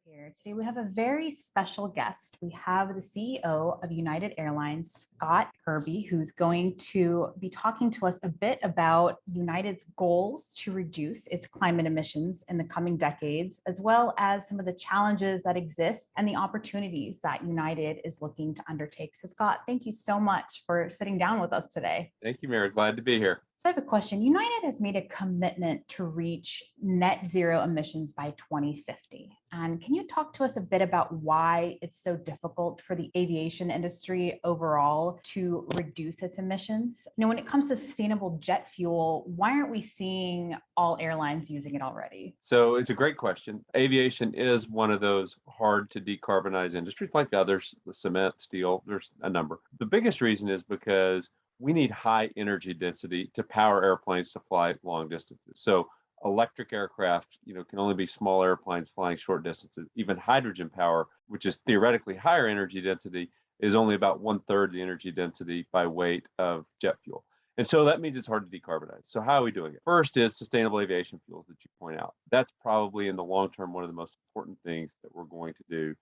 Here. Today, we have a very special guest. We have the CEO of United Airlines, Scott Kirby, who's going to be talking to us a bit about United's goals to reduce its climate emissions in the coming decades, as well as some of the challenges that exist and the opportunities that United is looking to undertake. So, Scott, thank you so much for sitting down with us today. Thank you, Mary. Glad to be here. So I have a question. United has made a commitment to reach net zero emissions by 2050. And can you talk to us a bit about why it's so difficult for the aviation industry overall to reduce its emissions? When it comes to sustainable jet fuel, why aren't we seeing all airlines using it already? So it's a great question. Aviation is one of those hard to decarbonize industries like others, the cement, steel, there's a number. The biggest reason is because we need high energy density to power airplanes to fly long distances. So electric aircraft, can only be small airplanes flying short distances. Even hydrogen power, which is theoretically higher energy density, is only about 1/3 the energy density by weight of jet fuel. And so that means it's hard to decarbonize. So how are we doing it? First is sustainable aviation fuels that you point out. That's probably in the long term one of the most important things that we're going to do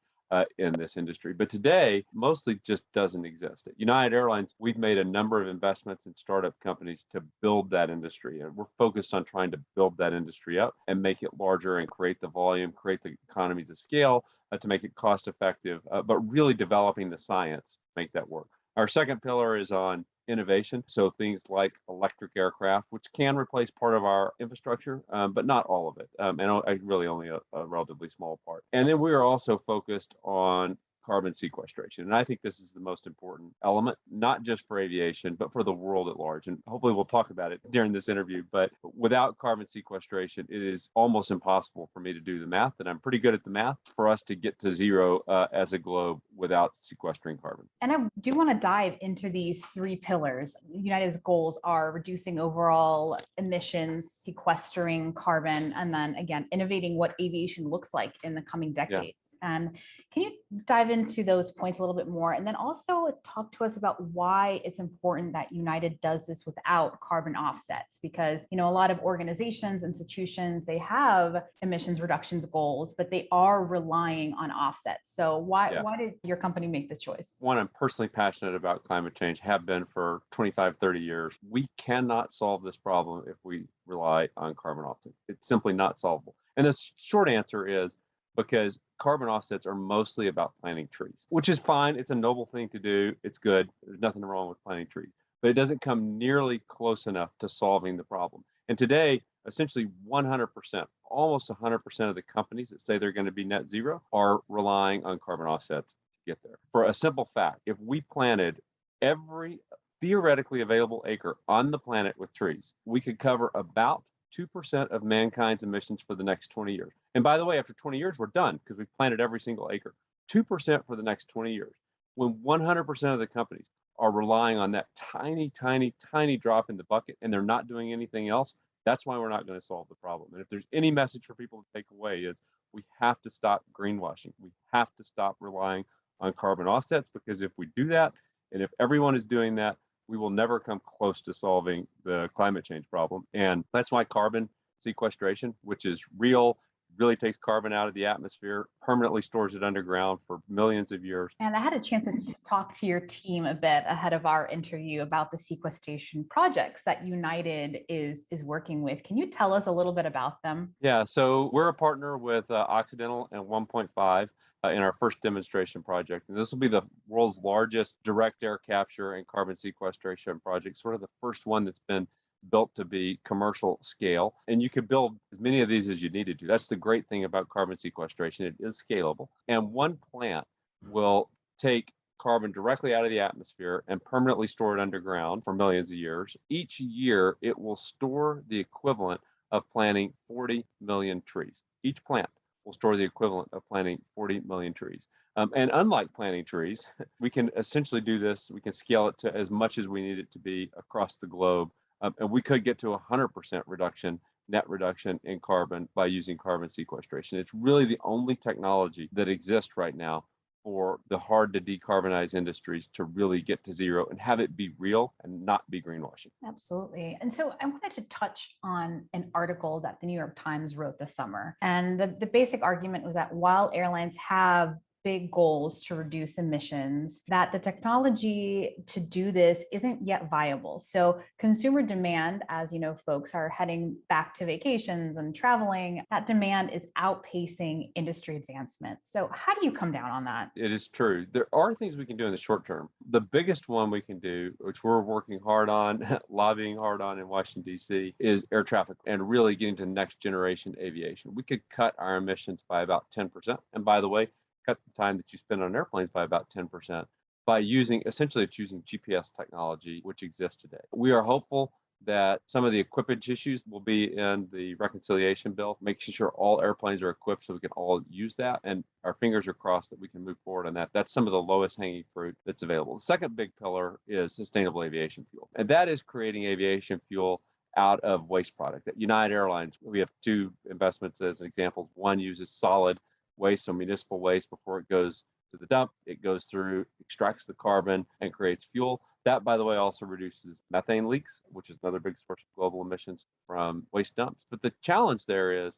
in this industry. But today, mostly just doesn't exist. At United Airlines, we've made a number of investments in startup companies to build that industry. And we're focused on trying to build that industry up and make it larger and create the volume, create the economies of scale to make it cost effective, but really developing the science to make that work. Our second pillar is on innovation. So things like electric aircraft, which can replace part of our infrastructure, but not all of it. And really only a relatively small part. And then we are also focused on carbon sequestration. And I think this is the most important element, not just for aviation, but for the world at large. And hopefully we'll talk about it during this interview. But without carbon sequestration, it is almost impossible for me to do the math. And I'm pretty good at the math for us to get to zero as a globe without sequestering carbon. And I do want to dive into these three pillars. United's goals are reducing overall emissions, sequestering carbon, and then again, innovating what aviation looks like in the coming decades. Yeah. And can you dive into those points a little bit more? And then also talk to us about why it's important that United does this without carbon offsets, because, a lot of organizations, institutions, they have emissions reductions goals, but they are relying on offsets. So why did your company make the choice? One, I'm personally passionate about climate change, have been for 25, 30 years. We cannot solve this problem if we rely on carbon offsets. It's simply not solvable. And the short answer is because carbon offsets are mostly about planting trees, which is fine. It's a noble thing to do. It's good. There's nothing wrong with planting trees, but it doesn't come nearly close enough to solving the problem. And today, essentially 100%, almost 100% of the companies that say they're going to be net zero are relying on carbon offsets to get there. For a simple fact, if we planted every theoretically available acre on the planet with trees, we could cover about 2% of mankind's emissions for the next 20 years. And by the way, after 20 years, we're done because we've planted every single acre. 2% for the next 20 years. When 100% of the companies are relying on that tiny, tiny, tiny drop in the bucket and they're not doing anything else, that's why we're not going to solve the problem. And if there's any message for people to take away is we have to stop greenwashing. We have to stop relying on carbon offsets, because if we do that, and if everyone is doing that, we will never come close to solving the climate change problem. And that's why carbon sequestration, which is real, really takes carbon out of the atmosphere, permanently stores it underground for millions of years. And I had a chance to talk to your team a bit ahead of our interview about the sequestration projects that United is working with. Can you tell us a little bit about them? Yeah, so we're a partner with Occidental and 1.5. In our first demonstration project. And this will be the world's largest direct air capture and carbon sequestration project, sort of the first one that's been built to be commercial scale. And you could build as many of these as you needed to. That's the great thing about carbon sequestration. It is scalable. And one plant will take carbon directly out of the atmosphere and permanently store it underground for millions of years. Each year, it will store the equivalent of planting 40 million trees. Each plant will store the equivalent of planting 40 million trees. And unlike planting trees, we can essentially do this, we can scale it to as much as we need it to be across the globe. And we could get to 100% reduction, net reduction in carbon by using carbon sequestration. It's really the only technology that exists right now for the hard to decarbonize industries to really get to zero and have it be real and not be greenwashing. Absolutely. And so I wanted to touch on an article that the New York Times wrote this summer. And the basic argument was that while airlines have big goals to reduce emissions, that the technology to do this isn't yet viable. So consumer demand, as you know, folks are heading back to vacations and traveling, that demand is outpacing industry advancement. So how do you come down on that? It is true. There are things we can do in the short term. The biggest one we can do, which we're working hard on, lobbying hard on in Washington, D.C., is air traffic and really getting to next generation aviation. We could cut our emissions by about 10%. And by the way, cut the time that you spend on airplanes by about 10% by using GPS technology, which exists today. We are hopeful that some of the equipage issues will be in the reconciliation bill, making sure all airplanes are equipped so we can all use that. And our fingers are crossed that we can move forward on that. That's some of the lowest hanging fruit that's available. The second big pillar is sustainable aviation fuel. And that is creating aviation fuel out of waste product. At United Airlines, we have two investments as examples. One uses solid waste, so municipal waste, before it goes to the dump. It goes through, extracts the carbon, and creates fuel. That, by the way, also reduces methane leaks, which is another big source of global emissions from waste dumps. But the challenge there is,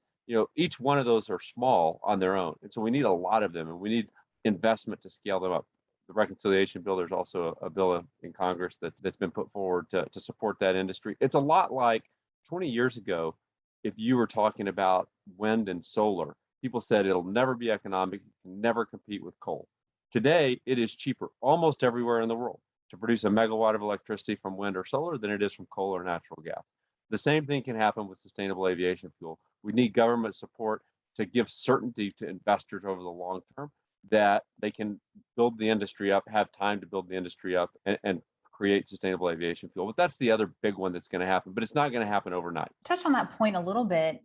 each one of those are small on their own. And so we need a lot of them, and we need investment to scale them up. The reconciliation bill, there's also a bill in Congress that's been put forward to support that industry. It's a lot like 20 years ago, if you were talking about wind and solar, people said it'll never be economic, it can never compete with coal. Today, it is cheaper almost everywhere in the world to produce a megawatt of electricity from wind or solar than it is from coal or natural gas. The same thing can happen with sustainable aviation fuel. We need government support to give certainty to investors over the long term that they can build the industry up, have time to build the industry up, and create sustainable aviation fuel. But that's the other big one that's going to happen, but it's not going to happen overnight. Touch on that point a little bit.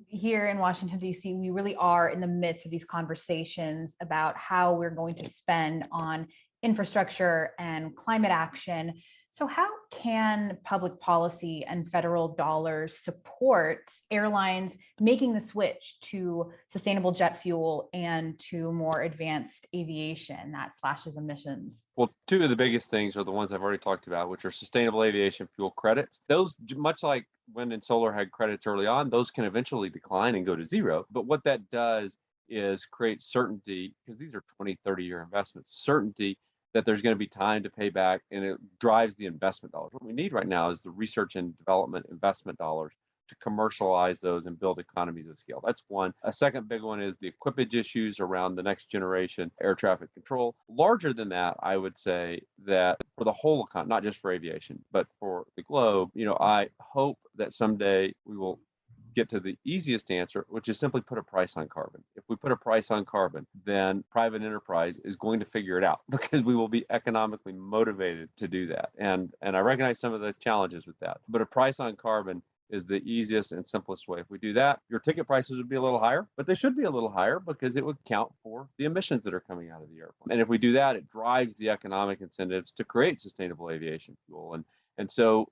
Here in Washington, D.C., we really are in the midst of these conversations about how we're going to spend on infrastructure and climate action. So how can public policy and federal dollars support airlines making the switch to sustainable jet fuel and to more advanced aviation that slashes emissions? Well, two of the biggest things are the ones I've already talked about, which are sustainable aviation fuel credits. Those, much like wind and solar had credits early on, those can eventually decline and go to zero. But what that does is create certainty, because these are 20, 30-year investments, certainty that there's going to be time to pay back, and it drives the investment dollars. What we need right now is the research and development investment dollars to commercialize those and build economies of scale. That's one. A second big one is the equipage issues around the next generation air traffic control. Larger than that, I would say that for the whole economy, not just for aviation, but for the globe, I hope that someday we will get to the easiest answer, which is simply put a price on carbon. If we put a price on carbon, then private enterprise is going to figure it out because we will be economically motivated to do that. And I recognize some of the challenges with that, but a price on carbon is the easiest and simplest way. If we do that, your ticket prices would be a little higher, but they should be a little higher because it would count for the emissions that are coming out of the airplane. And if we do that, it drives the economic incentives to create sustainable aviation fuel. And so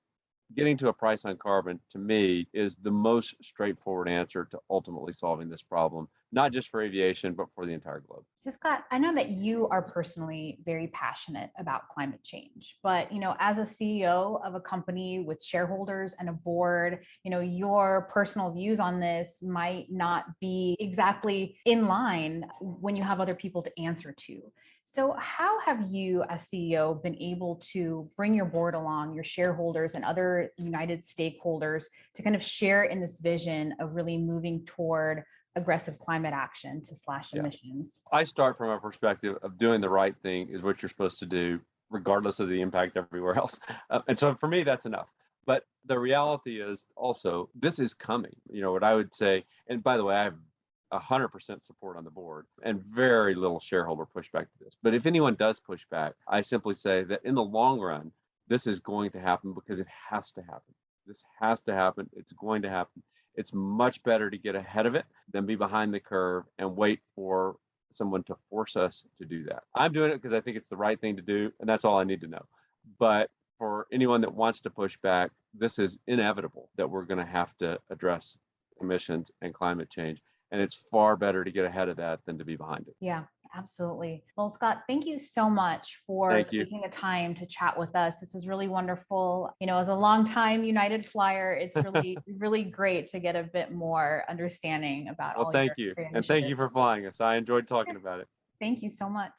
getting to a price on carbon, to me, is the most straightforward answer to ultimately solving this problem, not just for aviation, but for the entire globe. So Scott, I know that you are personally very passionate about climate change, but as a CEO of a company with shareholders and a board, your personal views on this might not be exactly in line when you have other people to answer to. So how have you as CEO been able to bring your board along, your shareholders and other United stakeholders to kind of share in this vision of really moving toward aggressive climate action to slash emissions? I start from a perspective of doing the right thing is what you're supposed to do, regardless of the impact everywhere else. And so for me, that's enough. But the reality is also, this is coming. What I would say, and by the way, I have 100% support on the board and very little shareholder pushback to this. But if anyone does push back, I simply say that in the long run, this is going to happen because it has to happen. This has to happen. It's going to happen. It's much better to get ahead of it than be behind the curve and wait for someone to force us to do that. I'm doing it because I think it's the right thing to do, and that's all I need to know. But for anyone that wants to push back, this is inevitable that we're going to have to address emissions and climate change. And it's far better to get ahead of that than to be behind it. Yeah, Absolutely. Well, Scott, thank you so much for Thank you. taking the time to chat with us. This was really wonderful. As a longtime United flyer, it's really, really great to get a bit more understanding about Well, all your thank you. great And thank you initiatives. for flying us. I enjoyed talking about it. Thank you so much.